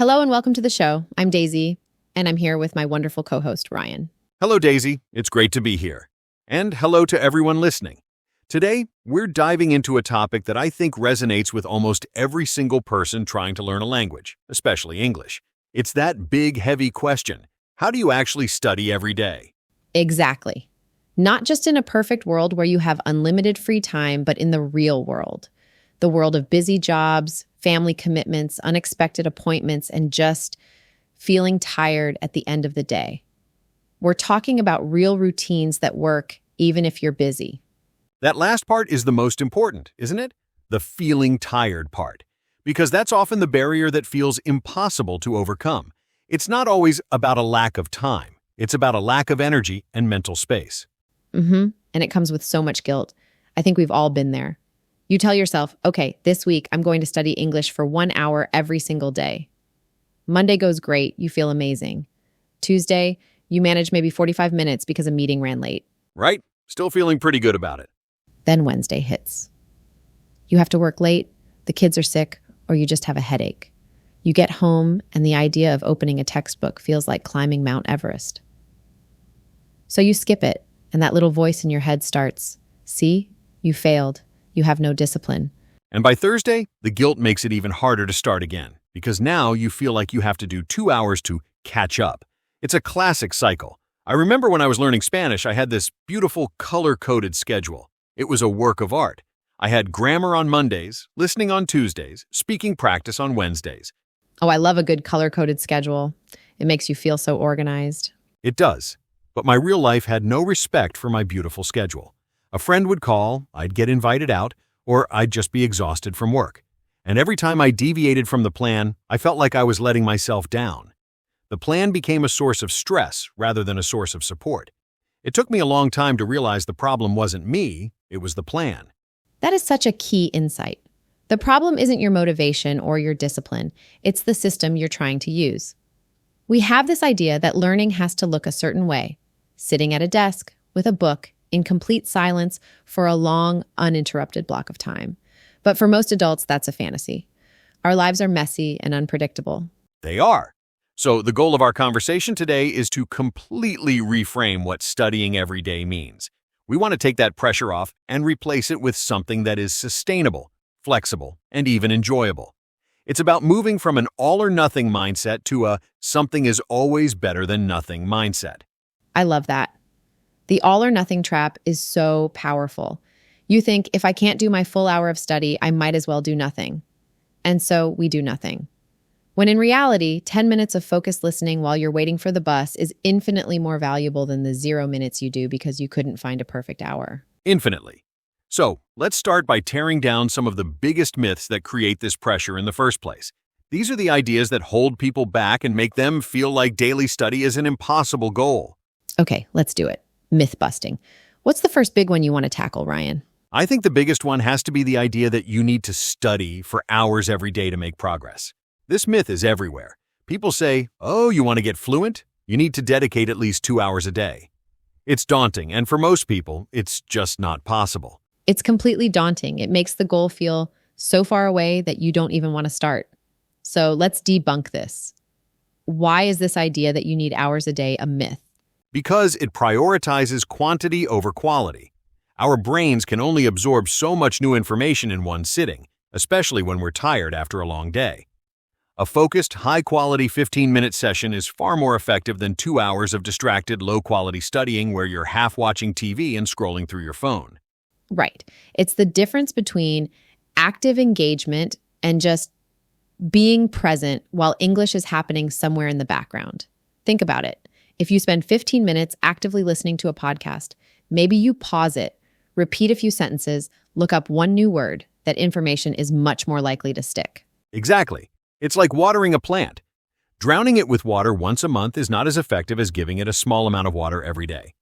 Hello and welcome to the show. I'm Daisy, and I'm here with my wonderful co-host, Ryan. Hello, Daisy. It's great to be here. And hello to everyone listening. Today, we're diving into a topic that I think resonates with almost every single person trying to learn a language, especially English. It's that big, heavy question. How do you actually study every day? Exactly. Not just in a perfect world where you have unlimited free time, but in the real world. The world of busy jobs, family commitments, unexpected appointments, and just feeling tired at the end of the day. We're talking about real routines that work even if you're busy. That last part is the most important, isn't it? The feeling tired part. Because that's often the barrier that feels impossible to overcome. It's not always about a lack of time. It's about a lack of energy and mental space. And it comes with so much guilt. I think we've all been there. You tell yourself, okay, this week I'm going to study English for 1 hour every single day. Monday goes great. You feel amazing. Tuesday, you manage maybe 45 minutes because a meeting ran late. Right? Still feeling pretty good about it. Then Wednesday hits. You have to work late, the kids are sick, or you just have a headache. You get home and the idea of opening a textbook feels like climbing Mount Everest. So you skip it, and that little voice in your head starts, see, you failed. You have no discipline. And by Thursday, the guilt makes it even harder to start again, because now you feel like you have to do 2 hours to catch up. It's a classic cycle. I remember when I was learning Spanish, I had this beautiful color-coded schedule. It was a work of art. I had grammar on Mondays, listening on Tuesdays, speaking practice on Wednesdays. Oh, I love a good color-coded schedule. It makes you feel so organized. It does. But my real life had no respect for my beautiful schedule. A friend would call, I'd get invited out, or I'd just be exhausted from work. And every time I deviated from the plan, I felt like I was letting myself down. The plan became a source of stress rather than a source of support. It took me a long time to realize the problem wasn't me, it was the plan. That is such a key insight. The problem isn't your motivation or your discipline. It's the system you're trying to use. We have this idea that learning has to look a certain way, sitting at a desk with a book in complete silence for a long, uninterrupted block of time. But for most adults, that's a fantasy. Our lives are messy and unpredictable. They are. So the goal of our conversation today is to completely reframe what studying every day means. We want to take that pressure off and replace it with something that is sustainable, flexible, and even enjoyable. It's about moving from an all-or-nothing mindset to a something is always better than nothing mindset. I love that. The all-or-nothing trap is so powerful. You think, if I can't do my full hour of study, I might as well do nothing. And so we do nothing. When in reality, 10 minutes of focused listening while you're waiting for the bus is infinitely more valuable than the 0 minutes you do because you couldn't find a perfect hour. Infinitely. So, let's start by tearing down some of the biggest myths that create this pressure in the first place. These are the ideas that hold people back and make them feel like daily study is an impossible goal. Okay, let's do it. Myth busting. What's the first big one you want to tackle, Ryan? I think the biggest one has to be the idea that you need to study for hours every day to make progress. This myth is everywhere. People say, oh, you want to get fluent? You need to dedicate at least 2 hours a day. It's daunting, and for most people, it's just not possible. It's completely daunting. It makes the goal feel so far away that you don't even want to start. So let's debunk this. Why is this idea that you need hours a day a myth? Because it prioritizes quantity over quality. Our brains can only absorb so much new information in one sitting, especially when we're tired after a long day. A focused, high-quality 15-minute session is far more effective than 2 hours of distracted, low-quality studying where you're half watching TV and scrolling through your phone. Right. It's the difference between active engagement and just being present while English is happening somewhere in the background. Think about it. If you spend 15 minutes actively listening to a podcast, maybe you pause it, repeat a few sentences, look up one new word. That information is much more likely to stick. Exactly. It's like watering a plant. Drowning it with water once a month is not as effective as giving it a small amount of water every day.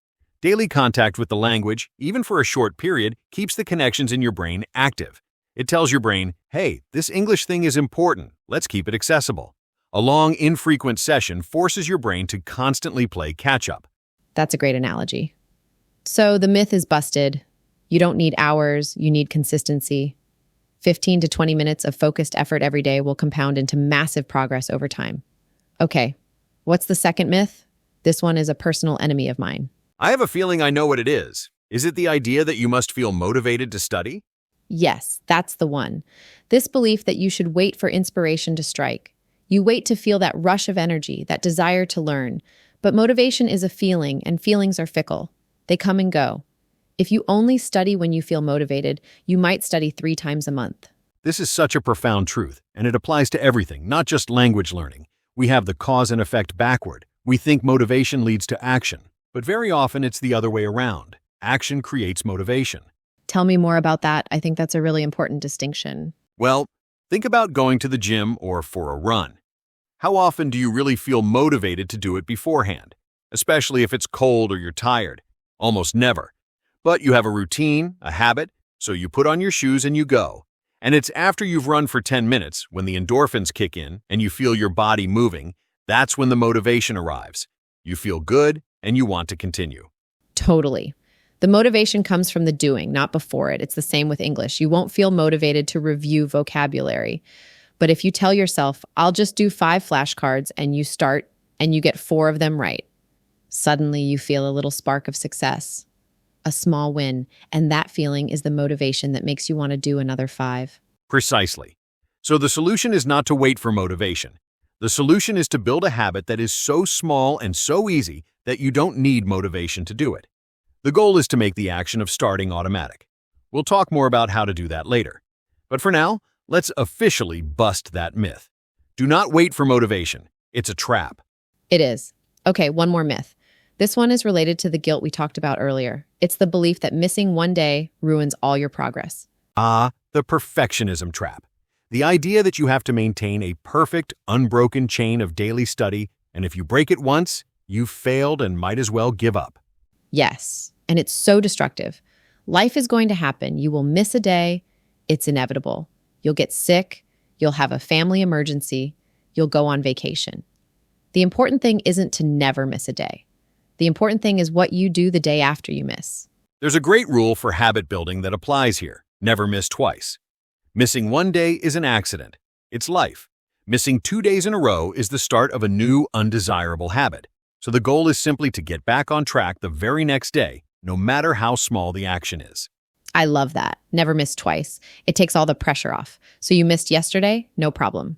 Daily contact with the language, even for a short period, keeps the connections in your brain active. It tells your brain, hey, this English thing is important. Let's keep it accessible. A long, infrequent session forces your brain to constantly play catch-up. That's a great analogy. So the myth is busted. You don't need hours, you need consistency. 15 to 20 minutes of focused effort every day will compound into massive progress over time. Okay, what's the second myth? This one is a personal enemy of mine. I have a feeling I know what it is. Is it the idea that you must feel motivated to study? Yes, that's the one. This belief that you should wait for inspiration to strike. You wait to feel that rush of energy, that desire to learn. But motivation is a feeling, and feelings are fickle. They come and go. If you only study when you feel motivated, you might study 3 times a month. This is such a profound truth, and it applies to everything, not just language learning. We have the cause and effect backward. We think motivation leads to action, but very often it's the other way around. Action creates motivation. Tell me more about that. I think that's a really important distinction. Well, think about going to the gym or for a run. How often do you really feel motivated to do it beforehand? Especially if it's cold or you're tired. Almost never. But you have a routine, a habit, so you put on your shoes and you go. And it's after you've run for 10 minutes, when the endorphins kick in and you feel your body moving, that's when the motivation arrives. You feel good and you want to continue. Totally. The motivation comes from the doing, not before it. It's the same with English. You won't feel motivated to review vocabulary. But if you tell yourself, I'll just do 5 flashcards, and you start and you get 4 of them right, suddenly you feel a little spark of success, a small win, and that feeling is the motivation that makes you want to do another 5. Precisely. So the solution is not to wait for motivation. The solution is to build a habit that is so small and so easy that you don't need motivation to do it. The goal is to make the action of starting automatic. We'll talk more about how to do that later. But for now, let's officially bust that myth. Do not wait for motivation. It's a trap. It is. Okay, one more myth. This one is related to the guilt we talked about earlier. It's the belief that missing one day ruins all your progress. The perfectionism trap. The idea that you have to maintain a perfect, unbroken chain of daily study, and if you break it once, you've failed and might as well give up. Yes, and it's so destructive. Life is going to happen. You will miss a day. It's inevitable. You'll get sick. You'll have a family emergency. You'll go on vacation. The important thing isn't to never miss a day. The important thing is what you do the day after you miss. There's a great rule for habit building that applies here. Never miss twice. Missing one day is an accident. It's life. Missing 2 days in a row is the start of a new, undesirable habit. So the goal is simply to get back on track the very next day, no matter how small the action is. I love that. Never miss twice. It takes all the pressure off. So you missed yesterday? No problem.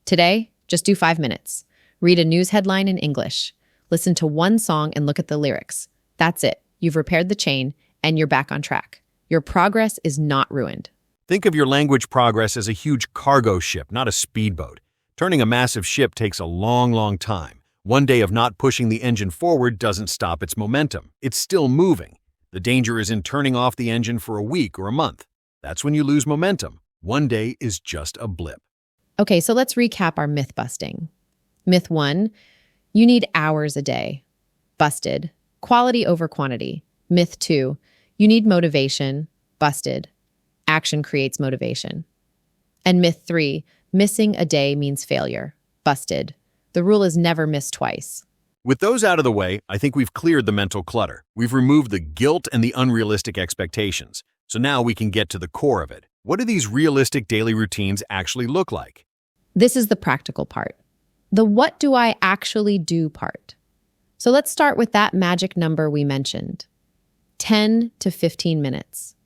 Today, just do 5 minutes. Read a news headline in English. Listen to one song and look at the lyrics. That's it. You've repaired the chain and you're back on track. Your progress is not ruined. Think of your language progress as a huge cargo ship, not a speedboat. Turning a massive ship takes a long, long time. One day of not pushing the engine forward doesn't stop its momentum. It's still moving. The danger is in turning off the engine for a week or a month. That's when you lose momentum. One day is just a blip. Okay, so let's recap our myth busting. Myth 1, you need hours a day. Busted. Quality over quantity. Myth 2, you need motivation. Busted. Action creates motivation. And myth 3, missing a day means failure. Busted. The rule is never miss twice. With those out of the way, I think we've cleared the mental clutter. We've removed the guilt and the unrealistic expectations. So now we can get to the core of it. What do these realistic daily routines actually look like? This is the practical part. The what do I actually do part. So let's start with that magic number we mentioned. 10 to 15 minutes.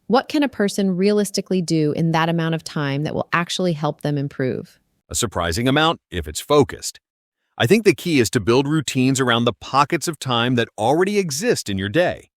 What can a person realistically do in that amount of time that will actually help them improve? A surprising amount if it's focused. I think the key is to build routines around the pockets of time that already exist in your day.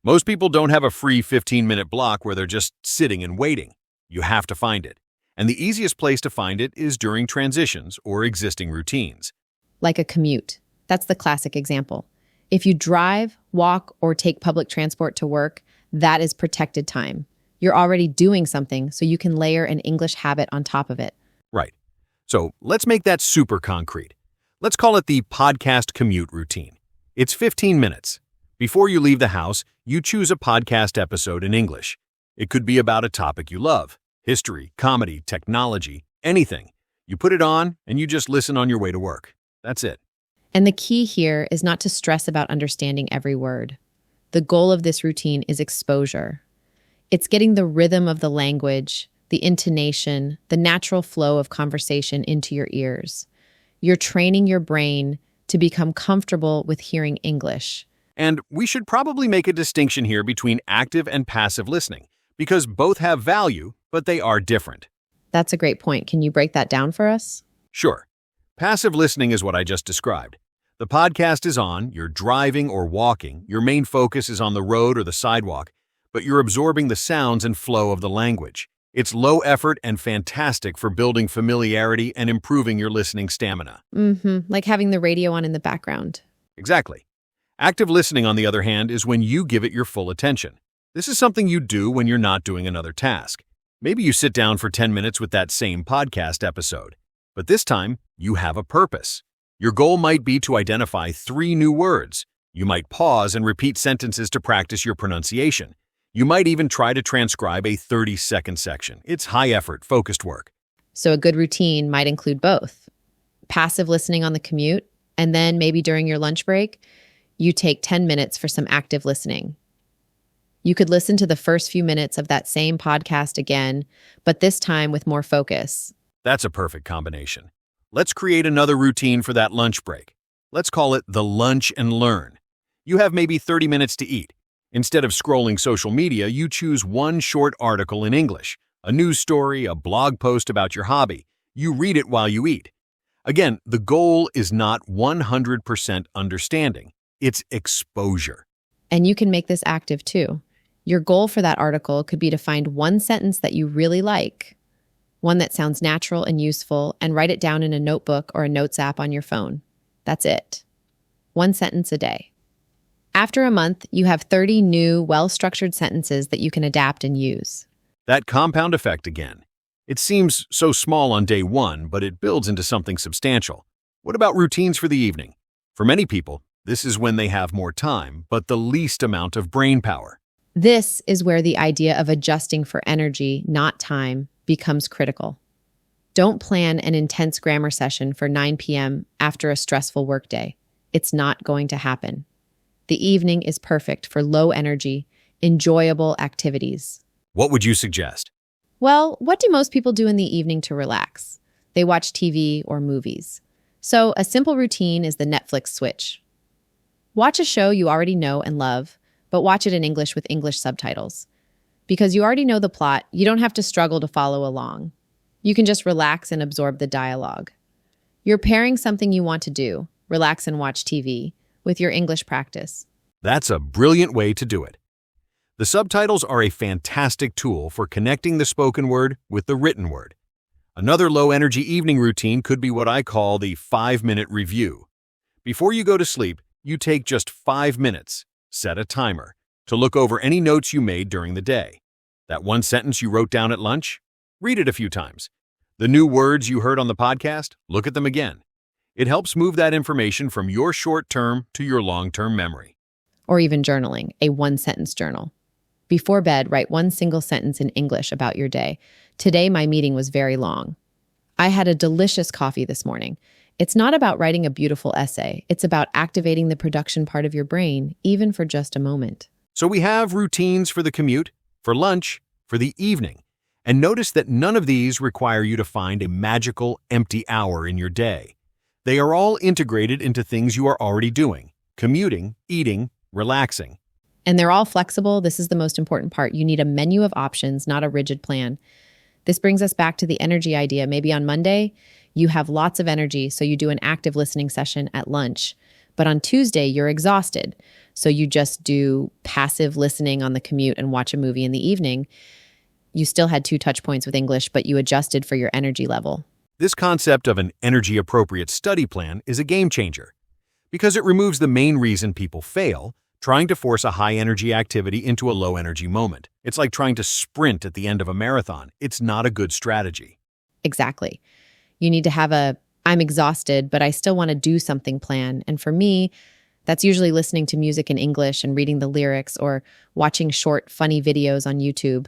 Most people don't have a free 15-minute block where they're just sitting and waiting. You have to find it. And the easiest place to find it is during transitions or existing routines. Like a commute. That's the classic example. If you drive, walk, or take public transport to work, that is protected time. You're already doing something, so you can layer an English habit on top of it. Right. So let's make that super concrete. Let's call it the podcast commute routine. It's 15 minutes. Before you leave the house, you choose a podcast episode in English. It could be about a topic you love. History, comedy, technology, anything. You put it on and you just listen on your way to work. That's it. And the key here is not to stress about understanding every word. The goal of this routine is exposure. It's getting the rhythm of the language, the intonation, the natural flow of conversation into your ears. You're training your brain to become comfortable with hearing English. And we should probably make a distinction here between active and passive listening, because both have value, but they are different. That's a great point. Can you break that down for us? Sure. Passive listening is what I just described. The podcast is on, you're driving or walking, your main focus is on the road or the sidewalk, but you're absorbing the sounds and flow of the language. It's low effort and fantastic for building familiarity and improving your listening stamina. Like having the radio on in the background. Exactly. Active listening, on the other hand, is when you give it your full attention. This is something you do when you're not doing another task. Maybe you sit down for 10 minutes with that same podcast episode, but this time you have a purpose. Your goal might be to identify 3 new words. You might pause and repeat sentences to practice your pronunciation. You might even try to transcribe a 30-second section. It's high-effort, focused work. So a good routine might include both. Passive listening on the commute, and then maybe during your lunch break, you take 10 minutes for some active listening. You could listen to the first few minutes of that same podcast again, but this time with more focus. That's a perfect combination. Let's create another routine for that lunch break. Let's call it the lunch and learn. You have maybe 30 minutes to eat. Instead of scrolling social media, you choose one short article in English, a news story, a blog post about your hobby. You read it while you eat. Again, the goal is not 100% understanding. It's exposure. And you can make this active too. Your goal for that article could be to find one sentence that you really like, one that sounds natural and useful, and write it down in a notebook or a notes app on your phone. That's it. One sentence a day. After a month, you have 30 new, well-structured sentences that you can adapt and use. That compound effect again. It seems so small on day 1, but it builds into something substantial. What about routines for the evening? For many people, this is when they have more time, but the least amount of brain power. This is where the idea of adjusting for energy, not time, becomes critical. Don't plan an intense grammar session for 9 p.m. after a stressful workday. It's not going to happen. The evening is perfect for low-energy, enjoyable activities. What would you suggest? Well, what do most people do in the evening to relax? They watch TV or movies. So a simple routine is the Netflix switch. Watch a show you already know and love, but watch it in English with English subtitles. Because you already know the plot, you don't have to struggle to follow along. You can just relax and absorb the dialogue. You're pairing something you want to do, relax and watch TV, with your English practice. That's a brilliant way to do it. The subtitles are a fantastic tool for connecting the spoken word with the written word. Another low-energy evening routine could be what I call the 5-minute review. Before you go to sleep, you take just 5 minutes, set a timer, to look over any notes you made during the day. That one sentence you wrote down at lunch, read it a few times. The new words you heard on the podcast, look at them again. It helps move that information from your short-term to your long-term memory. Or even journaling, a one-sentence journal. Before bed, write one single sentence in English about your day. Today, my meeting was very long. I had a delicious coffee this morning. It's not about writing a beautiful essay. It's about activating the production part of your brain, even for just a moment. So we have routines for the commute, for lunch, for the evening. And notice that none of these require you to find a magical, empty hour in your day. They are all integrated into things you are already doing: commuting, eating, relaxing. And they're all flexible. This is the most important part. You need a menu of options, not a rigid plan. This brings us back to the energy idea. Maybe on Monday, you have lots of energy, so you do an active listening session at lunch. But on Tuesday, you're exhausted, so you just do passive listening on the commute and watch a movie in the evening. You still had 2 touch points with English, but you adjusted for your energy level. This concept of an energy-appropriate study plan is a game changer because it removes the main reason people fail, trying to force a high-energy activity into a low-energy moment. It's like trying to sprint at the end of a marathon. It's not a good strategy. Exactly. You need to have I'm exhausted, but I still want to do something plan. And for me, that's usually listening to music in English and reading the lyrics or watching short, funny videos on YouTube.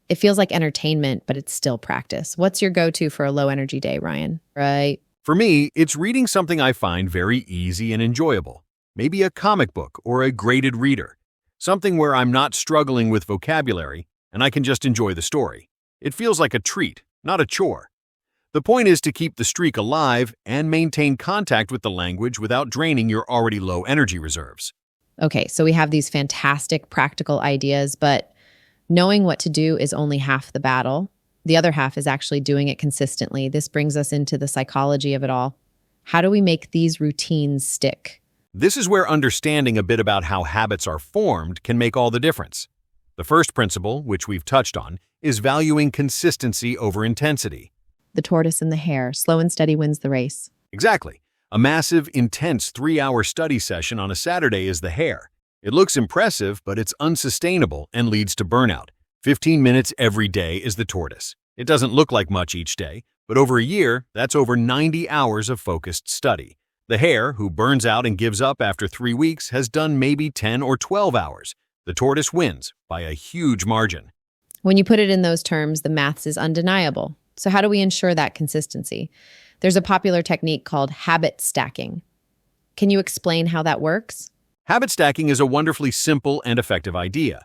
It feels like entertainment, but it's still practice. What's your go-to for a low-energy day, Ryan? Right? For me, it's reading something I find very easy and enjoyable. Maybe a comic book or a graded reader. Something where I'm not struggling with vocabulary and I can just enjoy the story. It feels like a treat, not a chore. The point is to keep the streak alive and maintain contact with the language without draining your already low energy reserves. Okay, so we have these fantastic practical ideas, but knowing what to do is only half the battle. The other half is actually doing it consistently. This brings us into the psychology of it all. How do we make these routines stick? This is where understanding a bit about how habits are formed can make all the difference. The first principle, which we've touched on, is valuing consistency over intensity. The tortoise and the hare, slow and steady wins the race. Exactly. A massive, intense 3-hour study session on a Saturday is the hare. It looks impressive, but it's unsustainable and leads to burnout. 15 minutes every day is the tortoise. It doesn't look like much each day, but over a year, that's over 90 hours of focused study. The hare, who burns out and gives up after 3 weeks, has done maybe 10 or 12 hours. The tortoise wins by a huge margin. When you put it in those terms, the maths is undeniable. So how do we ensure that consistency? There's a popular technique called habit stacking. Can you explain how that works? Habit stacking is a wonderfully simple and effective idea.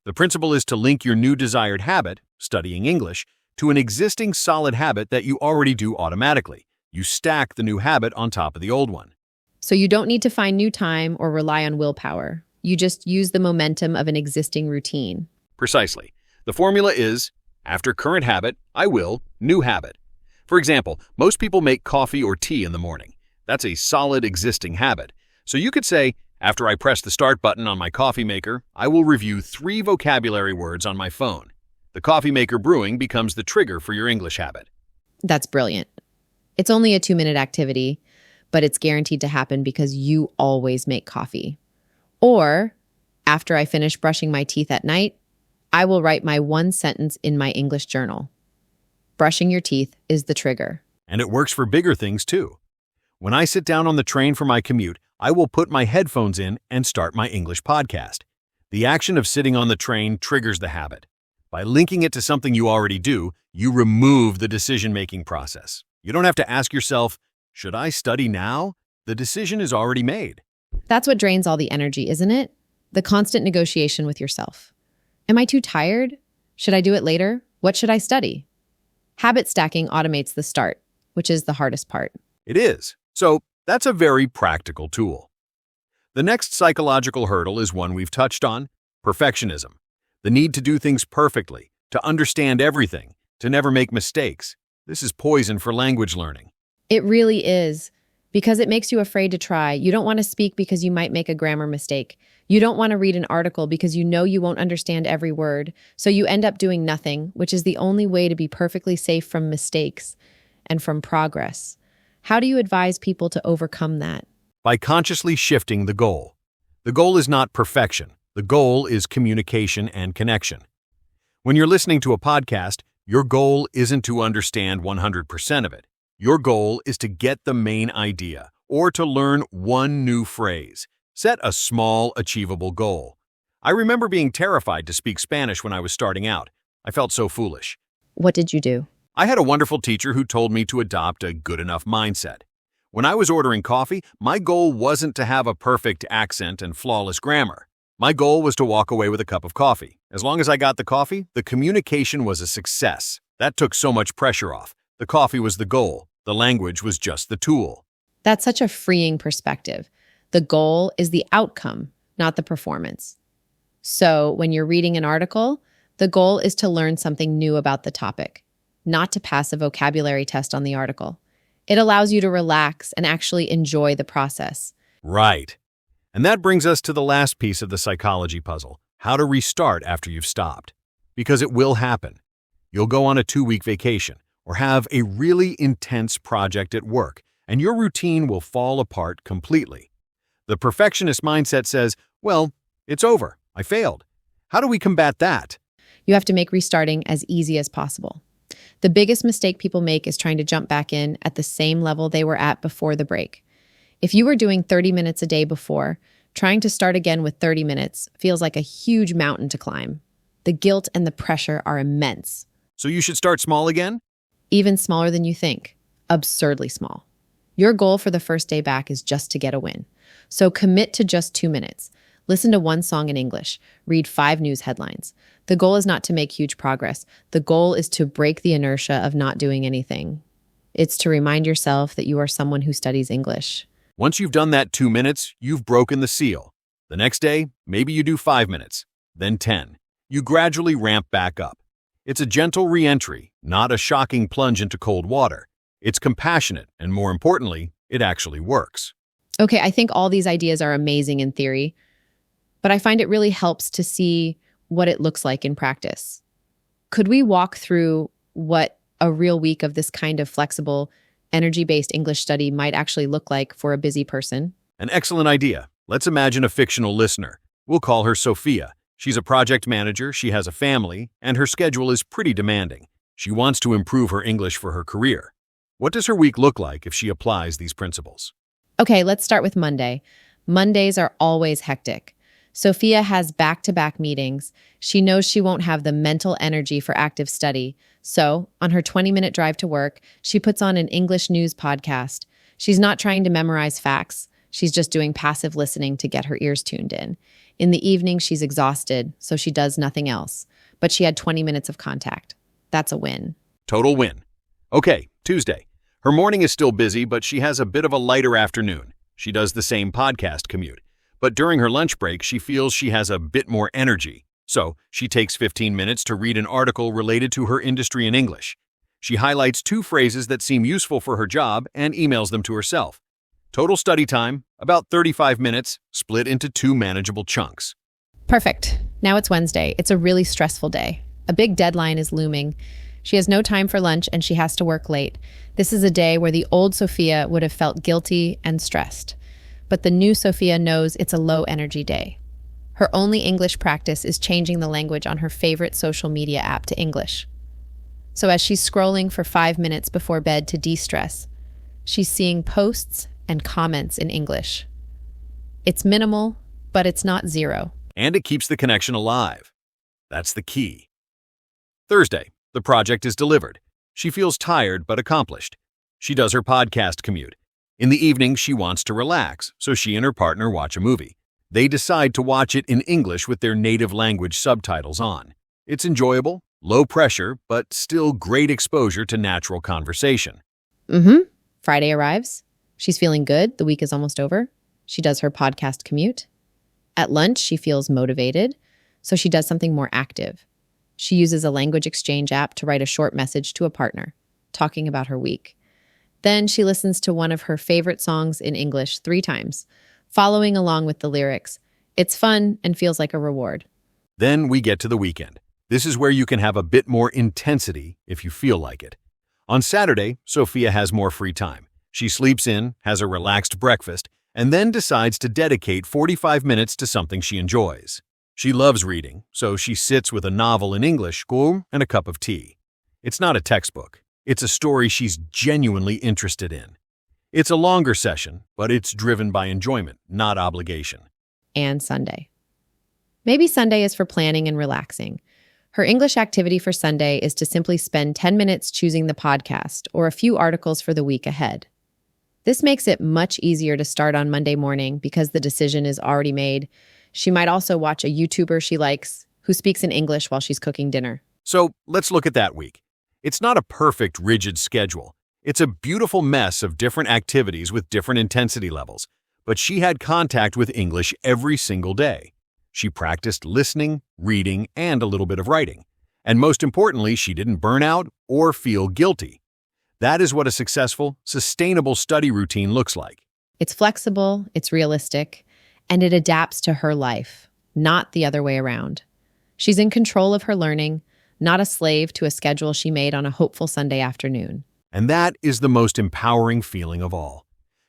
The principle is to link your new desired habit, studying English, to an existing solid habit that you already do automatically. You stack the new habit on top of the old one. So you don't need to find new time or rely on willpower. You just use the momentum of an existing routine. Precisely. The formula is, after current habit, I will, new habit. For example, most people make coffee or tea in the morning. That's a solid existing habit. So you could say, after I press the start button on my coffee maker, I will review 3 vocabulary words on my phone. The coffee maker brewing becomes the trigger for your English habit. That's brilliant. It's only a 2-minute activity, but it's guaranteed to happen because you always make coffee. Or, after I finish brushing my teeth at night, I will write my 1 sentence in my English journal. Brushing your teeth is the trigger. And it works for bigger things too. When I sit down on the train for my commute, I will put my headphones in and start my English podcast. The action of sitting on the train triggers the habit. By linking it to something you already do, you remove the decision-making process. You don't have to ask yourself, should I study now? The decision is already made. That's what drains all the energy, isn't it? The constant negotiation with yourself. Am I too tired? Should I do it later? What should I study? Habit stacking automates the start, which is the hardest part. It is. So that's a very practical tool. The next psychological hurdle is one we've touched on, perfectionism. The need to do things perfectly, to understand everything, to never make mistakes. This is poison for language learning. It really is, because it makes you afraid to try. You don't want to speak because you might make a grammar mistake. You don't want to read an article because you know you won't understand every word. So you end up doing nothing, which is the only way to be perfectly safe from mistakes and from progress. How do you advise people to overcome that? By consciously shifting the goal. The goal is not perfection. The goal is communication and connection. When you're listening to a podcast, your goal isn't to understand 100% of it. Your goal is to get the main idea or to learn one new phrase. Set a small, achievable goal. I remember being terrified to speak Spanish when I was starting out. I felt so foolish. What did you do? I had a wonderful teacher who told me to adopt a good enough mindset. When I was ordering coffee, my goal wasn't to have a perfect accent and flawless grammar. My goal was to walk away with a cup of coffee. As long as I got the coffee, the communication was a success. That took so much pressure off. The coffee was the goal. The language was just the tool. That's such a freeing perspective. The goal is the outcome, not the performance. So when you're reading an article, the goal is to learn something new about the topic, not to pass a vocabulary test on the article. It allows you to relax and actually enjoy the process. Right. And that brings us to the last piece of the psychology puzzle, how to restart after you've stopped. Because it will happen. You'll go on a 2-week vacation or have a really intense project at work, and your routine will fall apart completely. The perfectionist mindset says, well, it's over. I failed. How do we combat that? You have to make restarting as easy as possible. The biggest mistake people make is trying to jump back in at the same level they were at before the break. If you were doing 30 minutes a day before, trying to start again with 30 minutes feels like a huge mountain to climb. The guilt and the pressure are immense. So you should start small again? Even smaller than you think. Absurdly small. Your goal for the first day back is just to get a win. So commit to just 2 minutes. Listen to one song in English. Read 5 news headlines. The goal is not to make huge progress. The goal is to break the inertia of not doing anything. It's to remind yourself that you are someone who studies English. Once you've done that 2 minutes, you've broken the seal. The next day, maybe you do 5 minutes, then 10. You gradually ramp back up. It's a gentle re-entry, not a shocking plunge into cold water. It's compassionate, and more importantly, it actually works. Okay, I think all these ideas are amazing in theory, but I find it really helps to see what it looks like in practice. Could we walk through what a real week of this kind of flexible, energy-based English study might actually look like for a busy person? An excellent idea. Let's imagine a fictional listener. We'll call her Sophia. She's a project manager, she has a family, and her schedule is pretty demanding. She wants to improve her English for her career. What does her week look like if she applies these principles? Okay, let's start with Monday. Mondays are always hectic. Sophia has back-to-back meetings. She knows she won't have the mental energy for active study. So, on her 20-minute drive to work, she puts on an English news podcast. She's not trying to memorize facts. She's just doing passive listening to get her ears tuned in. In the evening, she's exhausted, so she does nothing else. But she had 20 minutes of contact. That's a win. Total win. Okay, Tuesday. Her morning is still busy, but she has a bit of a lighter afternoon. She does the same podcast commute. But during her lunch break, she feels she has a bit more energy. So, she takes 15 minutes to read an article related to her industry in English. She highlights 2 phrases that seem useful for her job and emails them to herself. Total study time, about 35 minutes, split into 2 manageable chunks. Perfect. Now it's Wednesday. It's a really stressful day. A big deadline is looming. She has no time for lunch and she has to work late. This is a day where the old Sophia would have felt guilty and stressed. But the new Sophia knows it's a low-energy day. Her only English practice is changing the language on her favorite social media app to English. So as she's scrolling for 5 minutes before bed to de-stress, she's seeing posts and comments in English. It's minimal, but it's not zero. And it keeps the connection alive. That's the key. Thursday, the project is delivered. She feels tired but accomplished. She does her podcast commute. In the evening, she wants to relax, so she and her partner watch a movie. They decide to watch it in English with their native language subtitles on. It's enjoyable, low pressure, but still great exposure to natural conversation. Friday arrives. She's feeling good. The week is almost over. She does her podcast commute. At lunch, she feels motivated, so she does something more active. She uses a language exchange app to write a short message to a partner, talking about her week. Then she listens to one of her favorite songs in English 3 times, following along with the lyrics. It's fun and feels like a reward. Then we get to the weekend. This is where you can have a bit more intensity if you feel like it. On Saturday, Sophia has more free time. She sleeps in, has a relaxed breakfast, and then decides to dedicate 45 minutes to something she enjoys. She loves reading, so she sits with a novel in English and a cup of tea. It's not a textbook. It's a story she's genuinely interested in. It's a longer session, but it's driven by enjoyment, not obligation. And Sunday. Maybe Sunday is for planning and relaxing. Her English activity for Sunday is to simply spend 10 minutes choosing the podcast or a few articles for the week ahead. This makes it much easier to start on Monday morning because the decision is already made. She might also watch a YouTuber she likes who speaks in English while she's cooking dinner. So let's look at that week. It's not a perfect, rigid schedule. It's a beautiful mess of different activities with different intensity levels. But she had contact with English every single day. She practiced listening, reading, and a little bit of writing. And most importantly, she didn't burn out or feel guilty. That is what a successful, sustainable study routine looks like. It's flexible, it's realistic, and it adapts to her life, not the other way around. She's in control of her learning, not a slave to a schedule she made on a hopeful Sunday afternoon. And that is the most empowering feeling of all.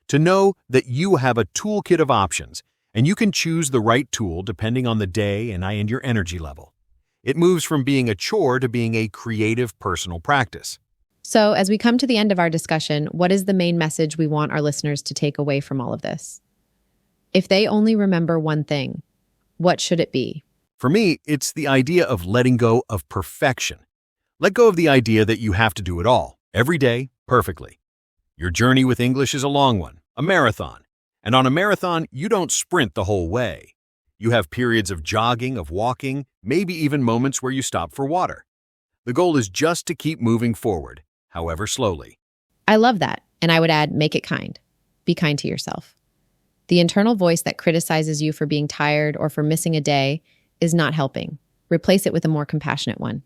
To know that you have a toolkit of options, and you can choose the right tool depending on the day and your energy level. It moves from being a chore to being a creative personal practice. So, as we come to the end of our discussion, what is the main message we want our listeners to take away from all of this? If they only remember one thing, what should it be? For me, it's the idea of letting go of perfection. Let go of the idea that you have to do it all, every day, perfectly. Your journey with English is a long one, a marathon. And on a marathon, you don't sprint the whole way. You have periods of jogging, of walking, maybe even moments where you stop for water. The goal is just to keep moving forward, however slowly. I love that, and I would add, make it kind. Be kind to yourself. The internal voice that criticizes you for being tired or for missing a day is not helping. Replace it with a more compassionate one.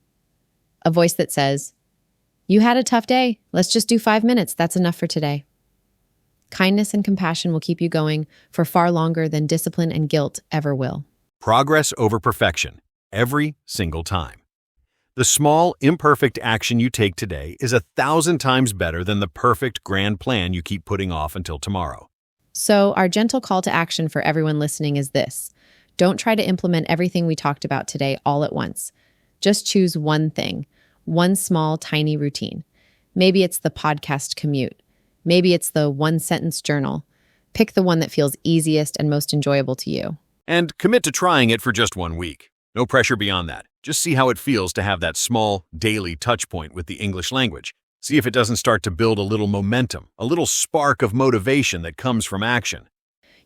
A voice that says, "You had a tough day. Let's just do 5 minutes. That's enough for today." Kindness and compassion will keep you going for far longer than discipline and guilt ever will. Progress over perfection, every single time. The small, imperfect action you take today is 1,000 times better than the perfect grand plan you keep putting off until tomorrow. So, our gentle call to action for everyone listening is this. Don't try to implement everything we talked about today all at once. Just choose one thing, one small, tiny routine. Maybe it's the podcast commute. Maybe it's the one-sentence journal. Pick the one that feels easiest and most enjoyable to you. And commit to trying it for just 1 week. No pressure beyond that. Just see how it feels to have that small, daily touch point with the English language. See if it doesn't start to build a little momentum, a little spark of motivation that comes from action.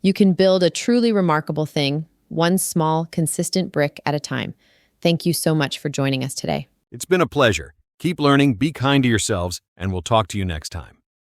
You can build a truly remarkable thing, one small, consistent brick at a time. Thank you so much for joining us today. It's been a pleasure. Keep learning, be kind to yourselves, and we'll talk to you next time.